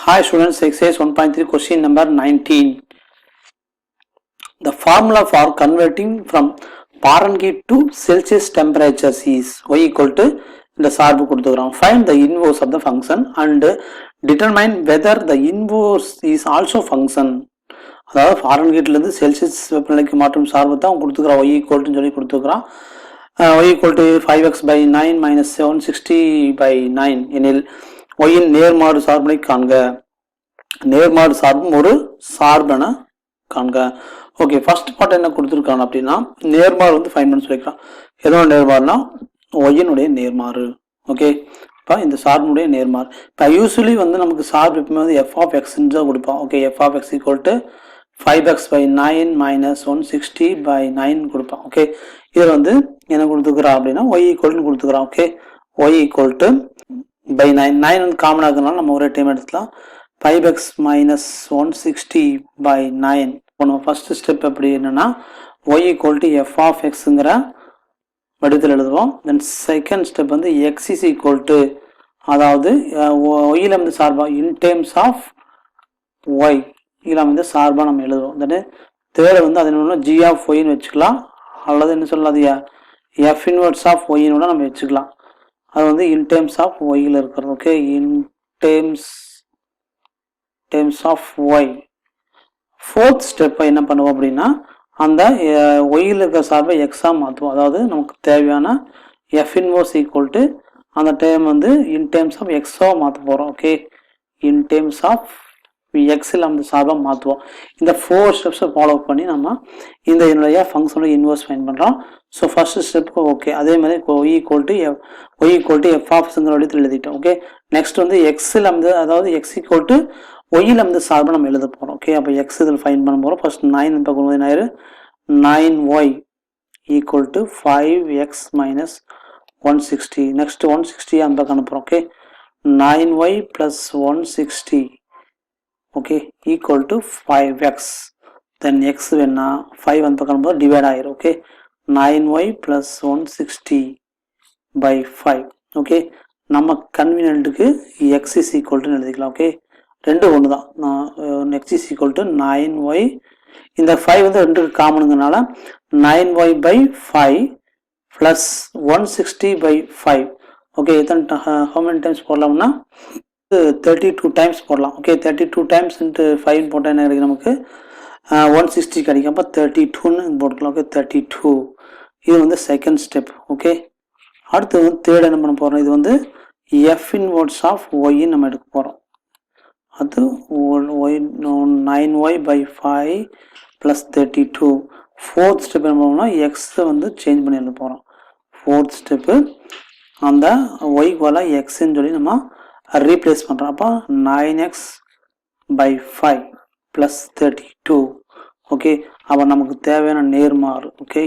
Hi students, exercise 1.3 question number 19. The formula for converting from Fahrenheit to Celsius temperatures is y equal to the சார்பு கொடுத்துக்கிறோம். Find the inverse of the function and determine whether the inverse is also function. அதாவது ஃபாரன்ஹீட்லேருந்து Celsius வெப்பநிலைக்கு மாற்றும் சார்பு தான் கொடுத்துக்கிறோம். y equal to சொல்லி கொடுத்துக்கிறோம். y equal to 5x by 9 minus 760 by 9 எனில் y இன் நேர்மாறு சார்பினை காண்க. நேர்மாறு சார்பும் ஒரு சார்பென காண்க. ஓகே, ஃபர்ஸ்ட் பார்ட் என்ன கொடுத்துருக்காங்க அப்படின்னா நேர்மாறு வந்து ஃபைன் பண்ண சொல்லிக்கலாம். எதோ நேர்மாறுனா ஒய்யினுடைய நேர்மாறு. ஓகே, இப்போ இந்த சார்புடைய நேர்மாறு. இப்போ யூஸ்வலி வந்து நமக்கு சார்பு எப்பவுமே வந்து எஃப் ஆஃப் எக்ஸ்ன்னு தான் கொடுப்போம். Okay, f of x equal to 5x by 9 minus 160 by 9 கொடுப்போம். ஓகே, இதில் வந்து என்ன கொடுத்துக்கிறோம் அப்படின்னா ஒய் ஈக்குவல்னு கொடுத்துக்கிறோம். Okay, Y equal to pi 9 வந்து காமன் ஆகுறதுனால நம்ம ஒரே டைம் எடுத்துக்கலாம். 5x minus 160 by 9. இப்போ நம்ம ஃபர்ஸ்ட் ஸ்டெப் எப்படி என்னன்னா y equal to f of xங்கிற வடிவத்தில் எழுதுவோம். தென் செகண்ட் ஸ்டெப் வந்து x is equal to, அதாவது ஒய்யில் வந்து சார்பா இன் டேர்ம்ஸ் ஆஃப் ஒய் இதில் வந்து சார்பாக நம்ம எழுதுவோம். தென் தேர்டு வந்து அது என்ன g of ஒய்ன்னு வச்சுக்கலாம், அல்லது என்ன சொல்லலாம் அது f inverse of ஒய்னோட நம்ம வச்சுக்கலாம். அது வந்து இன் டேர்ம்ஸ் ஆஃப் ஒய்யில் இருக்கிறது. Okay, in terms of y. Fourth ஸ்டெப்பை என்ன பண்ணுவோம் அப்படின்னா அந்த ஒய்யில் இருக்கிற சார்பை எக்ஸாக மாற்றுவோம். அதாவது நமக்கு தேவையான எஃப் இன்வர்ஸ் ஈக்குவல் டு அந்த டைம் வந்து இன் டேர்ம்ஸ் ஆஃப் எக்ஸாக மாற்ற போகிறோம். ஓகே, இன் டேர்ம்ஸ் ஆஃப் எக்ஸில் அந்த சார்பாக மாற்றுவோம். இந்த 4 ஸ்டெப்ஸை ஃபாலோ பண்ணி நம்ம இந்த என்னுடைய ஃபங்க்ஷனோட இன்வர்ஸ் ஃபைன் பண்ணுறோம். ஸோ ஃபர்ஸ்ட் ஸ்டெப்பு ஓகே, அதே மாதிரி ஒய் ஈக்குவல் டு எஃப் ஆஃப்ங்கிற வடிவத்தில் எழுதிட்டோம். ஓகே, நெக்ஸ்ட் வந்து எக்ஸில் வந்து அதாவது எக்ஸ் ஈக்குவல் டு ஒய்யில் வந்து சார்பை நம்ம எழுத போகிறோம். ஓகே, அப்போ எக்ஸ் இதில் ஃபைன் பண்ண போகிறோம். ஃபர்ஸ்ட் 9 பக்கம் 9y equal to 5x minus 160. Next 160 அந்த பக்கம் அனுப்புகிறோம். Okay, 9y plus 160 okay equal to 5x. Then X வேணா 5 அந்த பக்கம் அனுப்பும்போது டிவைட் ஆயிரும். Okay, 9y plus 160 by 5. Okay, நம்ம கன்வீனியன்ட்டுக்கு எக்ஸ் இஸ் ஈக்குவல் டு எழுதிக்கலாம். ஓகே, ரெண்டு ஒன்று தான். X is equal to 9y, இந்த 5 வந்து ரெண்டு காமனுங்கனால 9y by 5 plus 160 by 5. Okay, எத்தனை ஹவு மெனி டைம்ஸ் போடலாம்னா 32 டைம்ஸ் போடலாம். ஓகே, 32 டைம்ஸ் இன்ட்டு 5 போட்டால் என்ன கிடைக்கும் நமக்கு 160 கிடைக்கும். அப்போ 32ன்னு போட்டுக்கலாம். ஓகே, 32. இது வந்து செகண்ட் ஸ்டெப். ஓகே, அடுத்து வந்து தேர்ட் என்ன பண்ண போகிறோம், இது வந்து எஃப் இன்வர்ஸ் ஆஃப் ஒய்ன்னு நம்ம எடுக்க போகிறோம். அது 9y by 5 plus 32. Fourth step என்ன பண்ணோம்னா எக்ஸை வந்து சேஞ்ச் பண்ணி எழுத போகிறோம். ஃபோர்த் ஸ்டெப்பு அந்த ஒய்க்கு வர எக்ஸ்ன்னு சொல்லி நம்ம ரீப்ளேஸ் பண்ணுறோம். அப்போ 9x by 5 plus 32. ஓகே, அப்போ நமக்கு தேவையான நேர்மாறு. ஓகே,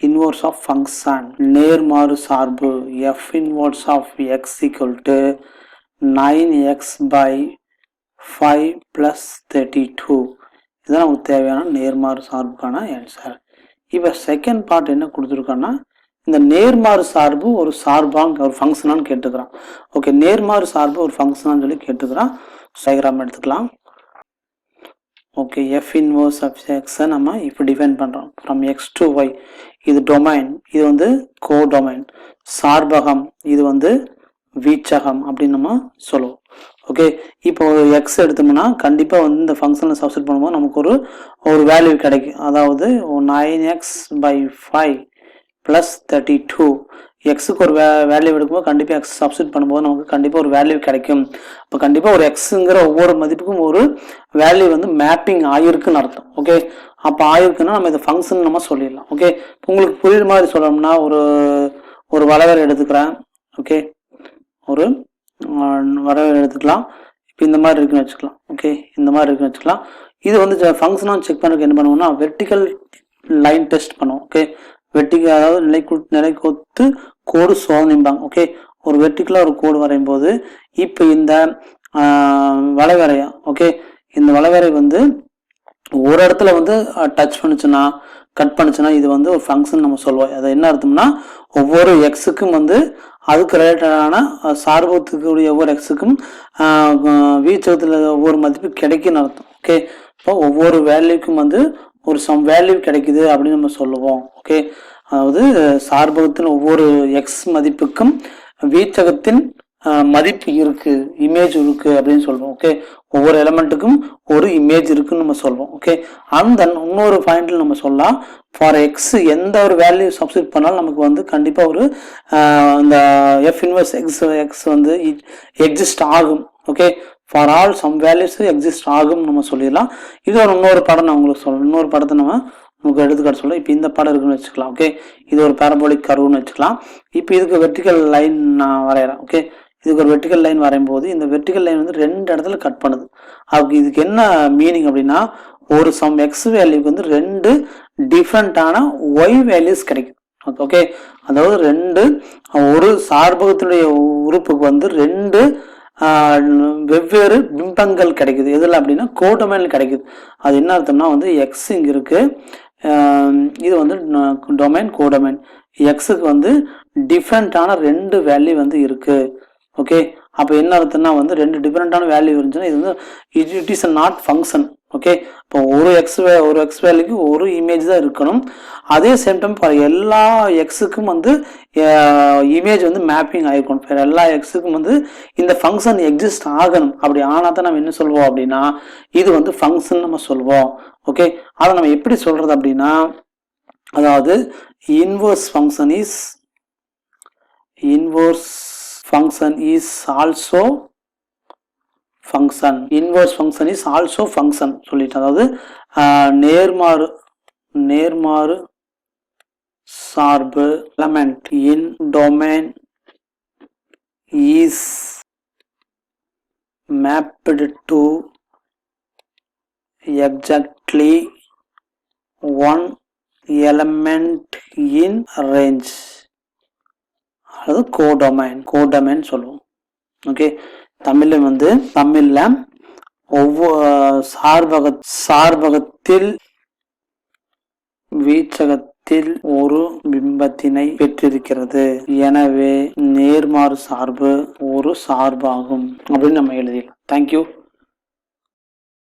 இன்வர்ஸ் ஆஃப் ஃபங்க்ஷன் நேர்மாறு சார்பு f inverse of x equal to 9x by 5 plus 32. இதுதான் நமக்கு தேவையான நேர்மாறு சார்புக்கான ஆன்சர். இப்போ செகண்ட் பார்ட் என்ன கொடுத்துருக்கோன்னா இந்த நேர்மாறு சார்பு ஒரு சார்பாங்க ஒரு ஃபங்க்ஷனான்னு கேட்டுக்கிறான். ஓகே, நேர்மாறு சார்பு ஒரு ஃபங்க்ஷனான்னு சொல்லி கேட்டுக்கிறான். டயக்ராம் எடுத்துக்கலாம். ஓகே, எஃப் இன்வர்ஸ் ஆஃப் எக்ஸை நம்ம இப்போ டிஃபைன் பண்ணுறோம். ஃப்ரம் எக்ஸ் டு ஒய் இது டொமைன், இது வந்து கோ டொமைன். சார்பகம் இது வந்து வீச்சகம் அப்படின்னு நம்ம சொல்லுவோம். ஓகே, இப்போ ஒரு எக்ஸ் எடுத்தோம்னா கண்டிப்பாக வந்து இந்த ஃபங்க்ஷனில் சப்ஸ்டிட் பண்ணும்போது நமக்கு ஒரு வேல்யூ கிடைக்கும். அதாவது 9x by 5 ப்ளஸ் 32. எக்ஸுக்கு ஒரு வேல்யூ எடுக்கும்போது கண்டிப்பாக எக்ஸ் சப்ஸ்டிட் பண்ணும்போது நமக்கு கண்டிப்பாக ஒரு வேல்யூ கிடைக்கும். இப்போ கண்டிப்பாக ஒரு எக்ஸுங்கிற ஒவ்வொரு மதிப்புக்கும் ஒரு வேல்யூ வந்து மேப்பிங் ஆகிருக்குன்னு அர்த்தம். ஓகே, அப்போ ஆகிருக்குன்னா நம்ம இந்த ஃபங்க்ஷன் நம்ம சொல்லிடலாம். ஓகே, உங்களுக்கு புரியுற மாதிரி சொல்லணும்னா ஒரு வளைவரை எடுத்துக்கிறேன். ஓகே, ஒரு வரைவை எடுத்துக்கலாம். இப்போ இந்த மாதிரி இருக்குன்னு வச்சுக்கலாம். ஓகே, இந்த மாதிரி இருக்குன்னு வச்சுக்கலாம். இது வந்து ஃபங்க்ஷனாக செக் பண்ணுறதுக்கு என்ன பண்ணுவோம்னா வெர்டிக்கல் லைன் டெஸ்ட் பண்ணுவோம். ஓகே, வெர்டிக்கல் அதாவது நிலைக்கொத்து கோடு சோதனைம்பாங்க. ஓகே, ஒரு வெர்டிக்கலாக ஒரு கோடு வரையும் போது இப்போ இந்த வளைவரையா ஓகே இந்த வளைவரை வந்து ஒரு இடத்துல வந்து டச் பண்ணுச்சுன்னா கட் பண்ணுச்சுன்னா இது வந்து ஒரு ஃபங்க்ஷன் நம்ம சொல்லுவோம். அது என்ன அர்த்தம்னா ஒவ்வொரு எக்ஸுக்கும் வந்து அதுக்கு ரிலேட்டடான சார்பகத்துக்குரிய ஒவ்வொரு எக்ஸுக்கும் வீச்சகத்தில் ஒவ்வொரு மதிப்பு கிடைக்குன்னு அர்த்தம். ஓகே, இப்போ ஒவ்வொரு வேல்யூக்கும் வந்து ஒரு சம் வேல்யூ கிடைக்குது அப்படின்னு நம்ம சொல்லுவோம். ஓகே, அதாவது சார்பகத்தின் ஒவ்வொரு எக்ஸ் மதிப்புக்கும் வீச்சகத்தின் மதிப்பு இருக்கு, இமேஜ் இருக்கு அப்படின்னு சொல்லுவோம். ஓகே, ஒவ்வொரு எலமெண்ட்டுக்கும் ஒரு இமேஜ் இருக்குன்னு நம்ம சொல்லுவோம். ஓகே, அண்ட் தென் இன்னொரு பாயிண்ட்ல நம்ம சொல்லலாம், ஃபார் எக்ஸ் எந்த ஒரு வேல்யூ சப்ஸ்டிட் பண்ணாலும் நமக்கு வந்து கண்டிப்பா ஒரு இந்த எஃப் இன்வர்ஸ் எக்ஸ் வந்து எக்ஸிஸ்ட் ஆகும். Okay, for all some values exist ஆகும் நம்ம சொல்லிடலாம். இது ஒரு இன்னொரு படம் நான் உங்களுக்கு சொல்லணும். இன்னொரு படத்தை நம்ம உங்களுக்கு எடுத்துக்காட்டு சொல்ல. இப்போ இந்த படம் இருக்குன்னு வச்சுக்கலாம். ஓகே, இது ஒரு பேரபோலிக் கர்வ்னு வச்சுக்கலாம். இப்போ இதுக்கு வெர்டிக்கல் லைன் நான் வரைகிறேன். ஓகே, இதுக்கு ஒரு வெர்டிக்கல் லைன் வரையும்போது இந்த வெர்டிக்கல் லைன் வந்து 2 இடத்துல கட் பண்ணுது. அதுக்கு இதுக்கு என்ன மீனிங் அப்படின்னா, ஒரு சம் எக்ஸ் வேல்யூக்கு வந்து 2 டிஃப்ரெண்டான ஒய் வேல்யூஸ் கிடைக்கும். ஓகே, அதாவது ஒரு சார்பகத்தினுடைய உறுப்புக்கு வந்து 2 வெவ்வேறு பிம்பங்கள் கிடைக்குது. எதில் அப்படின்னா கோடொமைன் கிடைக்குது. அது என்ன அர்த்தம்னா வந்து எக்ஸ் இங்க இருக்கு, இது வந்து டொமைன் கோடொமைன். எக்ஸுக்கு வந்து டிஃப்ரெண்டான 2 வேல்யூ வந்து இருக்கு. ஓகே, அப்போ என்ன அர்த்தம்னா வந்து 2 டிஃப்ரெண்டான வேல்யூ இருந்துச்சுன்னா இது வந்து it is not function. Okay, இப்போ ஒரு எக்ஸ் வேல்யூக்கு ஒரு இமேஜ் தான் இருக்கணும். அதே சேம் டைம் எல்லா எக்ஸுக்கும் வந்து இமேஜ் வந்து மேப்பிங் ஆகிருக்கணும். எல்லா எக்ஸுக்கும் வந்து இந்த ஃபங்க்ஷன் எக்ஸிஸ்ட் ஆகணும். அப்படி ஆனால் தான் நம்ம என்ன சொல்வோம் அப்படின்னா இது வந்து ஃபங்க்ஷன் நம்ம சொல்வோம். ஓகே, அதை நம்ம எப்படி சொல்றது அப்படின்னா, அதாவது inverse function is also function. Inverse function is also function சொல்லிட்டு, அதாவது நேர்மாறு சார்பு element in domain is mapped to exactly one element in range. அது கோடொமைன் சொல்லுவோம். ஓகே, தமிழ்ல ஒவ்வொரு சார்பகத்தில் வீச்சகத்தில் ஒரு பிம்பத்தினை பெற்றிருக்கிறது, எனவே நேர்மாறு சார்பு ஒரு சார்பாகும் அப்படின்னு நம்ம எழுதிடலாம். தேங்க்யூ.